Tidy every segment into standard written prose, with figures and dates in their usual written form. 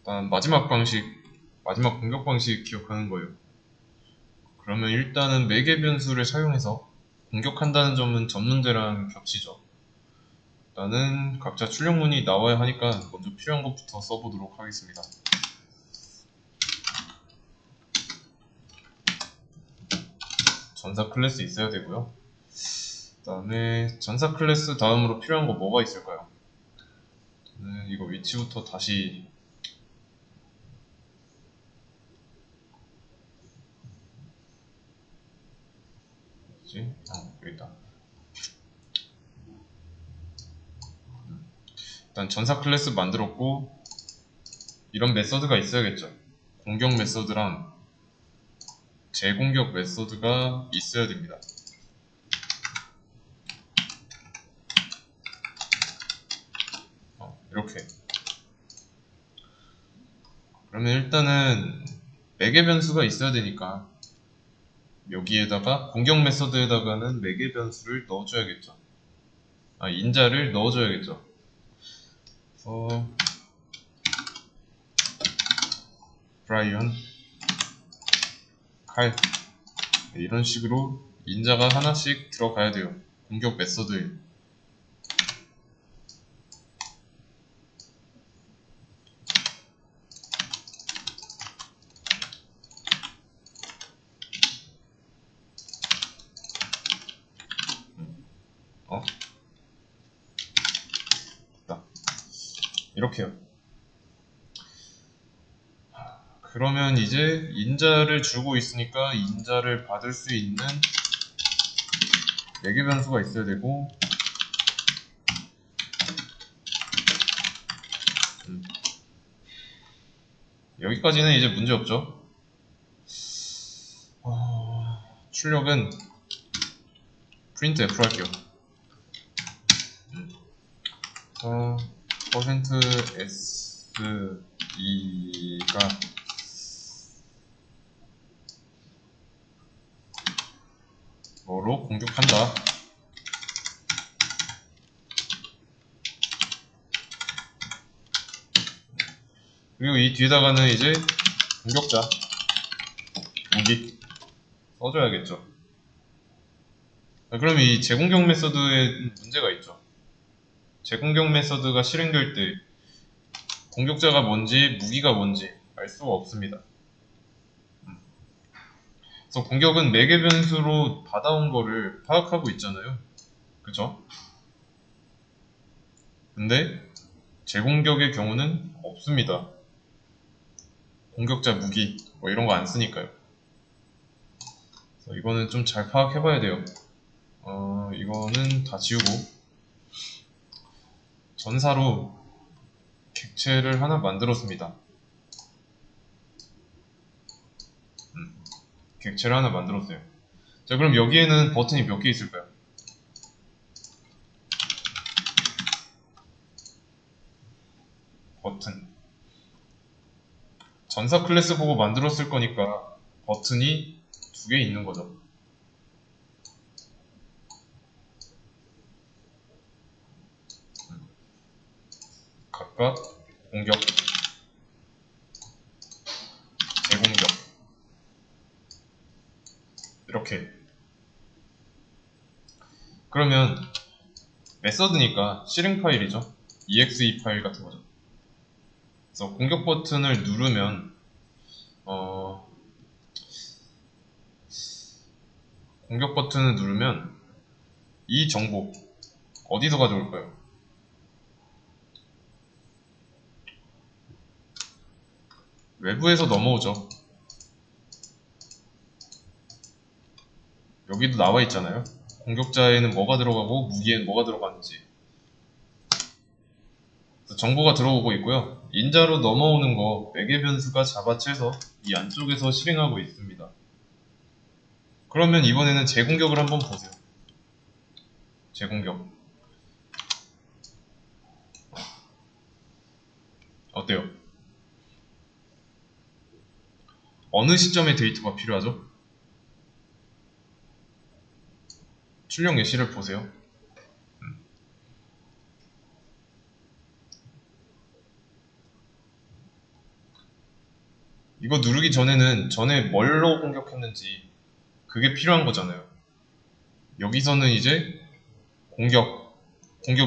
일단 마지막 공격 방식 기억하는 거예요. 그러면 일단은 매개 변수를 사용해서 공격한다는 점은 전문대랑 겹치죠. 일단은 각자 출력문이 나와야 하니까 먼저 필요한 것부터 써보도록 하겠습니다. 전사 클래스 있어야 되고요. 그 다음에 전사 클래스 다음으로 필요한 거 뭐가 있을까요? 이거 위치부터 다시 여기 있다. 일단 전사 클래스 만들었고 이런 메서드가 있어야겠죠. 공격 메서드랑 재공격 메서드가 있어야 됩니다. 이렇게. 그러면 일단은 매개 변수가 있어야 되니까 여기에다가 공격 메서드에다가는 매개 변수를 넣어줘야겠죠. 인자를 넣어줘야겠죠. 브라이언 칼 이런 식으로 인자가 하나씩 들어가야 돼요. 공격 메서드에. 이렇게요. 그러면 이제 인자를 주고 있으니까 인자를 받을 수 있는 매개 변수가 있어야 되고 여기까지는 이제 문제 없죠. 출력은 printf 할게요. %SE가 뭐로 공격한다. 그리고 이 뒤에다가는 이제 공격자 무기 써줘야겠죠. 그럼 이 재공격 메서드에 문제가 있죠. 재공격 메서드가 실행될 때 공격자가 뭔지 무기가 뭔지 알 수가 없습니다. 그래서 공격은 매개 변수로 받아온 거를 파악하고 있잖아요. 그쵸? 근데 재공격의 경우는 없습니다. 공격자 무기 뭐 이런 거 안 쓰니까요. 그래서 이거는 좀 잘 파악해 봐야 돼요. 이거는 다 지우고 전사로 객체를 하나 만들었습니다. 객체를 하나 만들었어요. 자, 그럼 여기에는 버튼이 몇 개 있을까요? 버튼. 전사 클래스 보고 만들었을 거니까 버튼이 2개 있는 거죠. 각각 공격, 재공격 이렇게. 그러면 메서드니까 실행 파일이죠. exe 파일 같은 거죠. 그래서 공격 버튼을 누르면 공격 버튼을 누르면 이 정보 어디서 가져올까요? 외부에서 넘어오죠. 여기도 나와 있잖아요. 공격자에는 뭐가 들어가고 무기에는 뭐가 들어가는지. 정보가 들어오고 있고요. 인자로 넘어오는 거 매개 변수가 잡아채서 이 안쪽에서 실행하고 있습니다. 그러면 이번에는 재공격을 한번 보세요. 재공격 어때요? 어느 시점에 데이터가 필요하죠? 출력 예시를 보세요. 이거 누르기 전에는 전에 뭘로 공격했는지 그게 필요한 거잖아요. 여기서는 이제 공격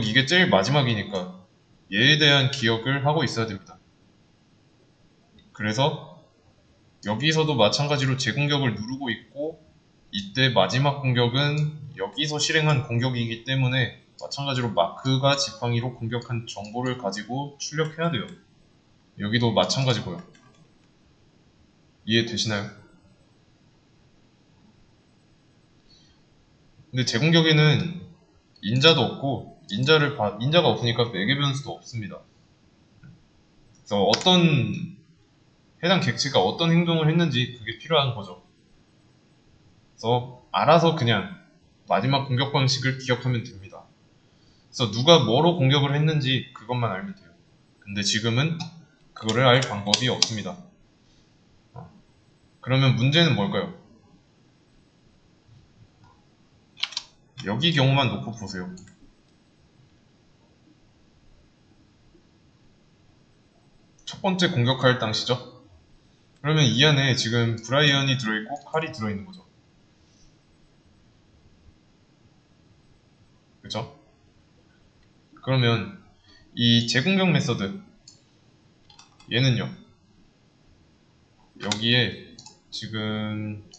이게 제일 마지막이니까 얘에 대한 기억을 하고 있어야 됩니다. 그래서 여기서도 마찬가지로 재공격을 누르고 있고, 이때 마지막 공격은 여기서 실행한 공격이기 때문에 마찬가지로 마크가 지팡이로 공격한 정보를 가지고 출력해야 돼요. 여기도 마찬가지고요. 이해되시나요? 근데 재공격에는 인자도 없고 인자가 없으니까 매개 변수도 없습니다. 그래서 어떤 해당 객체가 어떤 행동을 했는지 그게 필요한 거죠. 그래서 알아서 그냥 마지막 공격 방식을 기억하면 됩니다. 그래서 누가 뭐로 공격을 했는지 그것만 알면 돼요. 근데 지금은 그거를 알 방법이 없습니다. 그러면 문제는 뭘까요? 여기 경우만 놓고 보세요. 첫 번째 공격할 당시죠? 그러면 이 안에 지금 브라이언이 들어있고 칼이 들어있는 거죠. 그쵸? 그러면 이 재공격 메서드 얘는요, 여기에 지금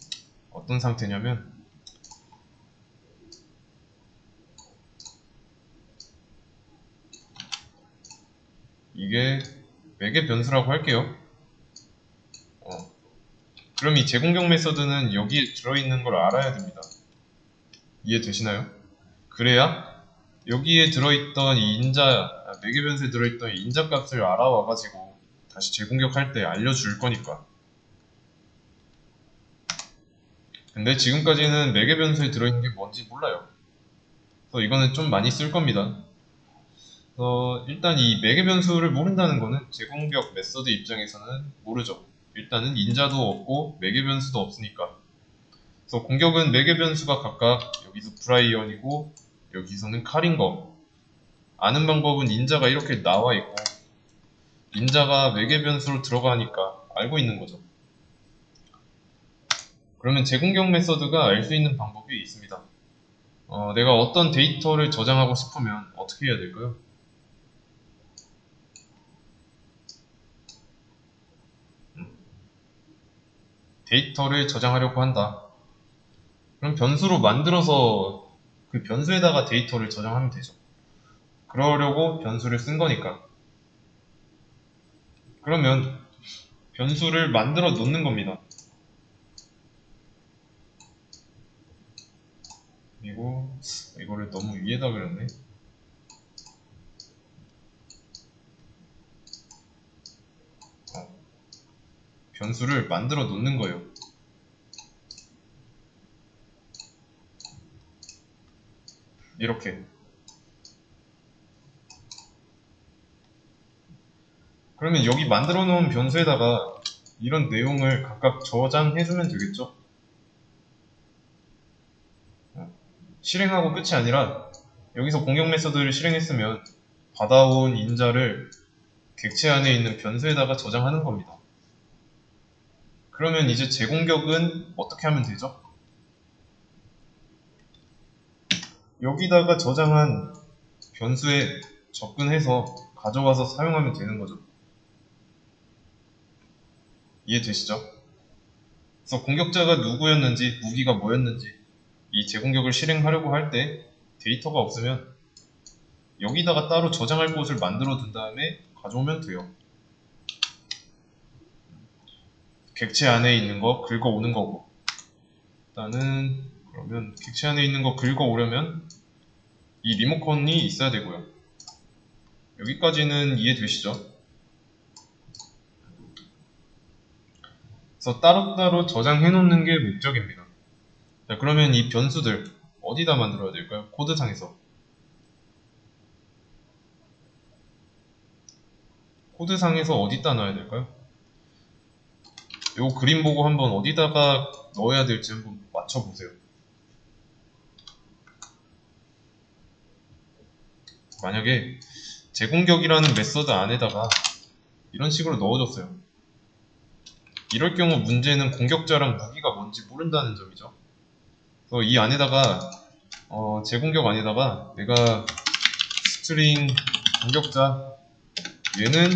어떤 상태냐면 이게 매개 변수라고 할게요. 그럼 이 재공격 메서드는 여기에 들어있는 걸 알아야 됩니다. 이해되시나요? 그래야 여기에 들어있던 이 매개 변수에 들어있던 이 인자 값을 알아와가지고 다시 재공격할 때 알려줄 거니까. 근데 지금까지는 매개 변수에 들어있는 게 뭔지 몰라요. 그래서 이거는 좀 많이 쓸 겁니다. 일단 이 매개 변수를 모른다는 거는 재공격 메서드 입장에서는 모르죠. 일단은 인자도 없고 매개 변수도 없으니까. 그래서 공격은 매개 변수가 각각 여기서 브라이언이고 여기서는 칼인 거. 아는 방법은 인자가 이렇게 나와 있고 인자가 매개 변수로 들어가니까 알고 있는 거죠. 그러면 재공격 메서드가 알 수 있는 방법이 있습니다. 내가 어떤 데이터를 저장하고 싶으면 어떻게 해야 될까요? 데이터를 저장하려고 한다. 그럼 변수로 만들어서 그 변수에다가 데이터를 저장하면 되죠. 그러려고 변수를 쓴 거니까. 그러면 변수를 만들어 놓는 겁니다. 그리고 이거를 너무 위에다 그렸네. 변수를 만들어 놓는 거예요. 이렇게. 그러면 여기 만들어 놓은 변수에다가 이런 내용을 각각 저장해주면 되겠죠? 실행하고 끝이 아니라 여기서 공격 메서드를 실행했으면 받아온 인자를 객체 안에 있는 변수에다가 저장하는 겁니다. 그러면 이제 재공격은 어떻게 하면 되죠? 여기다가 저장한 변수에 접근해서 가져가서 사용하면 되는 거죠. 이해되시죠? 그래서 공격자가 누구였는지, 무기가 뭐였는지 이 재공격을 실행하려고 할 때 데이터가 없으면 여기다가 따로 저장할 곳을 만들어 둔 다음에 가져오면 돼요. 객체 안에 있는 거 긁어오는 거고, 일단은 그러면 객체 안에 있는 거 긁어오려면 이 리모컨이 있어야 되고요. 여기까지는 이해되시죠? 그래서 따로따로 저장해 놓는 게 목적입니다. 자, 그러면 이 변수들 어디다 만들어야 될까요? 코드상에서. 코드상에서 어디다 넣어야 될까요? 요 그림 보고 한번 어디다가 넣어야 될지 한번 맞춰보세요. 만약에 재공격이라는 메서드 안에다가 이런 식으로 넣어줬어요. 이럴 경우 문제는 공격자랑 무기가 뭔지 모른다는 점이죠. 그래서 이 안에다가 제공격 안에다가 내가 스트링 공격자, 얘는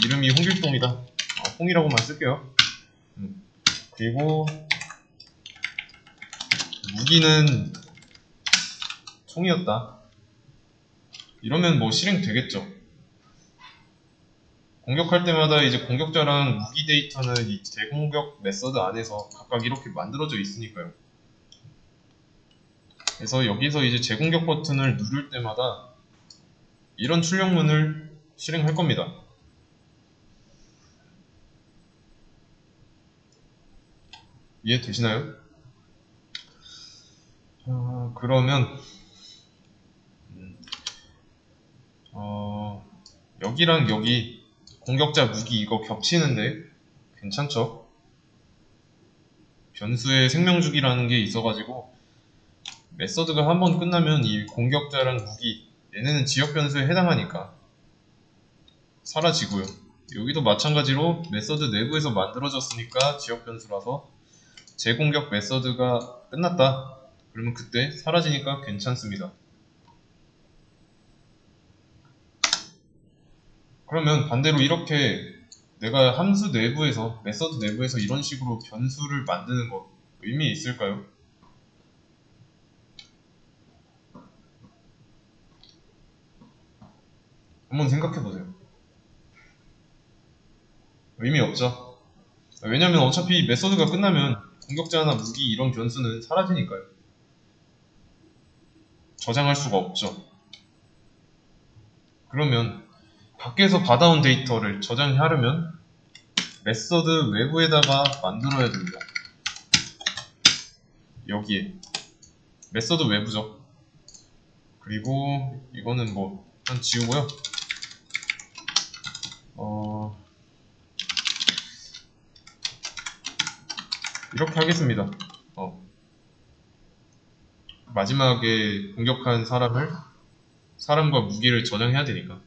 이름이 홍길동이다, 홍이라고만 쓸게요. 그리고 무기는 총이었다, 이러면 뭐 실행되겠죠. 공격할 때마다 이제 공격자랑 무기 데이터는 이 제공격 메서드 안에서 각각 이렇게 만들어져 있으니까요. 그래서 여기서 이제 제공격 버튼을 누를 때마다 이런 출력문을 실행할 겁니다. 이해되시나요? 그러면 여기랑 여기 공격자 무기 이거 겹치는데 괜찮죠? 변수에 생명주기라는 게 있어가지고 메서드가 한번 끝나면 이 공격자랑 무기, 얘네는 지역 변수에 해당하니까 사라지고요. 여기도 마찬가지로 메서드 내부에서 만들어졌으니까 지역 변수라서 제공격 메서드가 끝났다, 그러면 그때 사라지니까 괜찮습니다. 그러면 반대로 이렇게 내가 함수 내부에서, 메서드 내부에서 이런 식으로 변수를 만드는 거 의미 있을까요? 한번 생각해보세요. 의미 없죠? 왜냐면 어차피 메서드가 끝나면 공격자나 무기 이런 변수는 사라지니까요. 저장할 수가 없죠. 그러면 밖에서 받아온 데이터를 저장하려면 메서드 외부에다가 만들어야 됩니다. 여기에 메서드 외부죠. 그리고 이거는 뭐 일단 지우고요. 이렇게 하겠습니다. 마지막에 공격한 사람과 무기를 저장해야 되니까.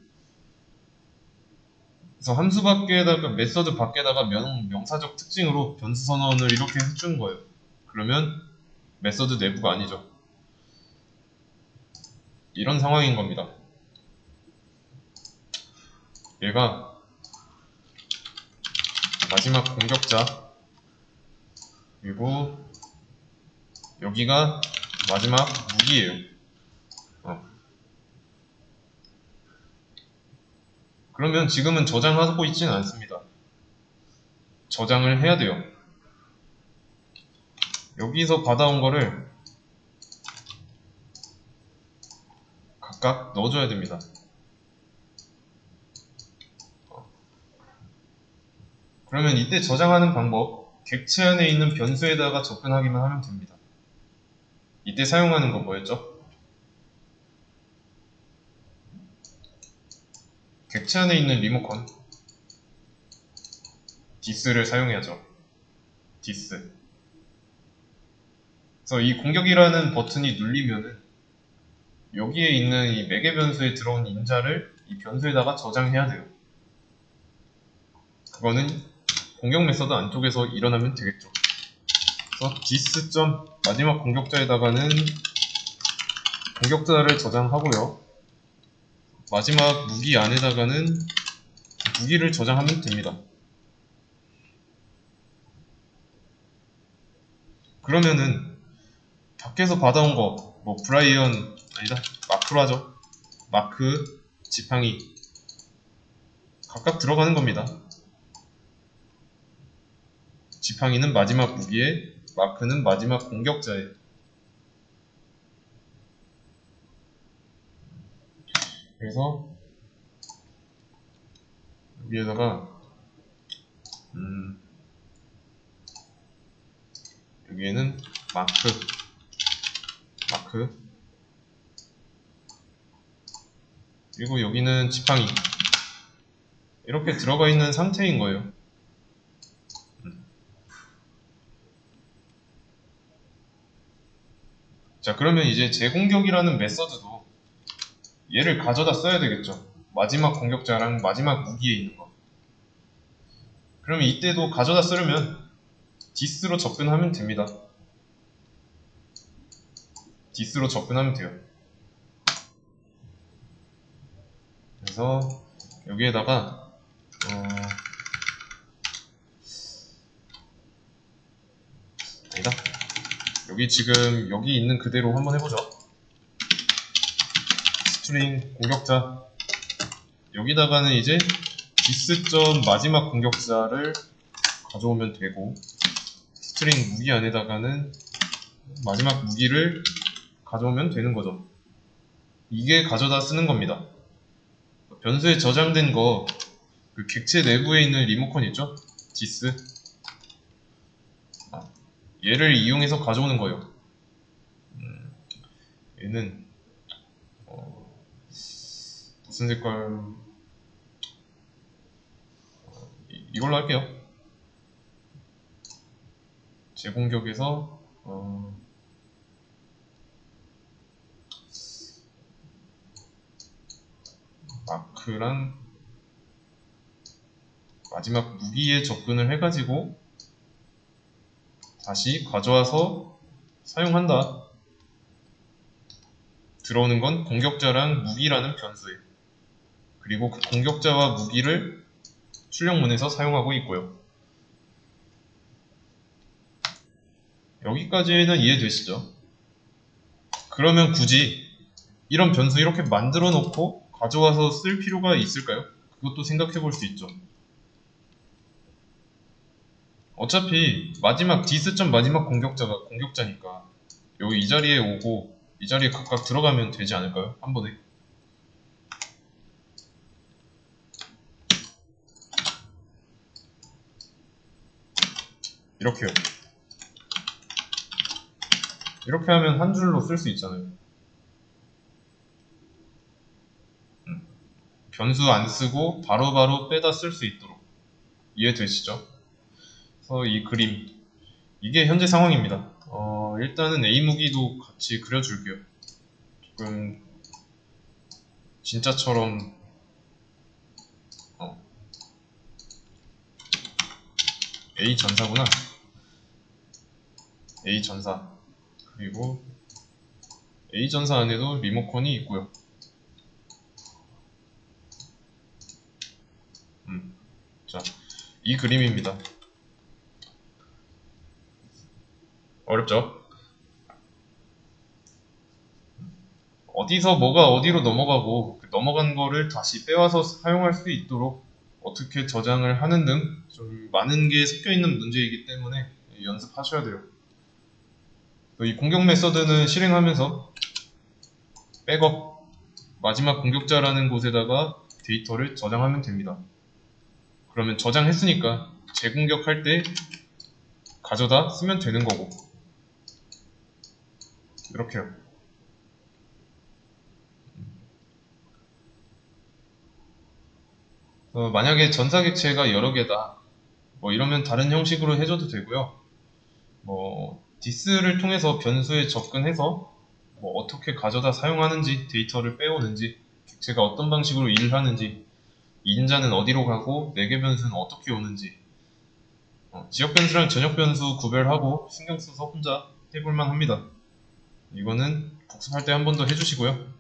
그래서 함수 밖에다가, 메서드 밖에다가 명사적 특징으로 변수 선언을 이렇게 해주는 거예요. 그러면 메서드 내부가 아니죠. 이런 상황인 겁니다. 얘가 마지막 공격자, 그리고 여기가 마지막 무기예요. 그러면 지금은 저장하고 있지는 않습니다. 저장을 해야 돼요. 여기서 받아온 거를 각각 넣어줘야 됩니다. 그러면 이때 저장하는 방법, 객체 안에 있는 변수에다가 접근하기만 하면 됩니다. 이때 사용하는 거 뭐였죠? 객체 안에 있는 리모컨 디스를 사용해야죠. 디스. 그래서 이 공격이라는 버튼이 눌리면은 여기에 있는 이 매개 변수에 들어온 인자를 이 변수에다가 저장해야 돼요. 그거는 공격 메서드 안쪽에서 일어나면 되겠죠. 그래서 디스 점 마지막 공격자에다가는 공격자를 저장하고요. 마지막 무기 안에다가는 무기를 저장하면 됩니다. 그러면은 밖에서 받아온 거, 뭐 브라이언 아니다, 마크로 하죠. 마크, 지팡이 각각 들어가는 겁니다. 지팡이는 마지막 무기에, 마크는 마지막 공격자에. 그래서 여기에다가 여기에는 마크 그리고 여기는 지팡이 이렇게 들어가 있는 상태인 거예요. 자, 그러면 이제 제공격이라는 메서드도 얘를 가져다 써야 되겠죠. 마지막 공격자랑 마지막 무기에 있는 거. 그러면 이때도 가져다 쓰려면 this로 접근하면 됩니다. this로 접근하면 돼요. 그래서 여기에다가 아니다. 여기 지금 여기 있는 그대로 한번 해보죠. 스트링 공격자, 여기다가는 이제 디스. 마지막 공격자를 가져오면 되고, 스트링 무기 안에다가는 마지막 무기를 가져오면 되는 거죠. 이게 가져다 쓰는 겁니다. 변수에 저장된 거, 그 객체 내부에 있는 리모컨 있죠? 디스. 얘를 이용해서 가져오는 거예요. 얘는 무슨 색깔, 이걸로 할게요. 재공격에서 마크랑 마지막 무기에 접근을 해가지고 다시 가져와서 사용한다. 들어오는 건 공격자랑 무기라는 변수에, 그리고 그 공격자와 무기를 출력문에서 사용하고 있고요. 여기까지는 이해되시죠? 그러면 굳이 이런 변수 이렇게 만들어 놓고 가져와서 쓸 필요가 있을까요? 그것도 생각해 볼 수 있죠. 어차피 마지막 디스. 마지막 공격자가 공격자니까 여기 이 자리에 오고 이 자리에 각각 들어가면 되지 않을까요? 한 번에. 이렇게요. 이렇게 하면 한 줄로 쓸 수 있잖아요. 변수 안 쓰고 바로바로 빼다 쓸 수 있도록. 이해되시죠? 그래서 이 그림, 이게 현재 상황입니다. 일단은 A 무기도 같이 그려줄게요. 조금 진짜처럼. A 전사구나. A 전사. 그리고 A 전사 안에도 리모컨이 있고요. 자, 이 그림입니다. 어렵죠? 어디서 뭐가 어디로 넘어가고 그 넘어간 거를 다시 빼와서 사용할 수 있도록 어떻게 저장을 하는 등 좀 많은 게 섞여 있는 문제이기 때문에 연습하셔야 돼요. 이 공격 메서드는 실행하면서 백업, 마지막 공격자라는 곳에다가 데이터를 저장하면 됩니다. 그러면 저장했으니까 재공격할 때 가져다 쓰면 되는 거고. 이렇게요. 만약에 전사객체가 여러 개다, 뭐 이러면 다른 형식으로 해줘도 되고요. 뭐 디스를 통해서 변수에 접근해서 뭐 어떻게 가져다 사용하는지, 데이터를 빼오는지, 객체가 어떤 방식으로 일을 하는지, 인자는 어디로 가고 내개 변수는 어떻게 오는지, 지역 변수랑 전역 변수 구별하고 신경 써서 혼자 해볼만 합니다. 이거는 복습할 때 한 번 더 해주시고요.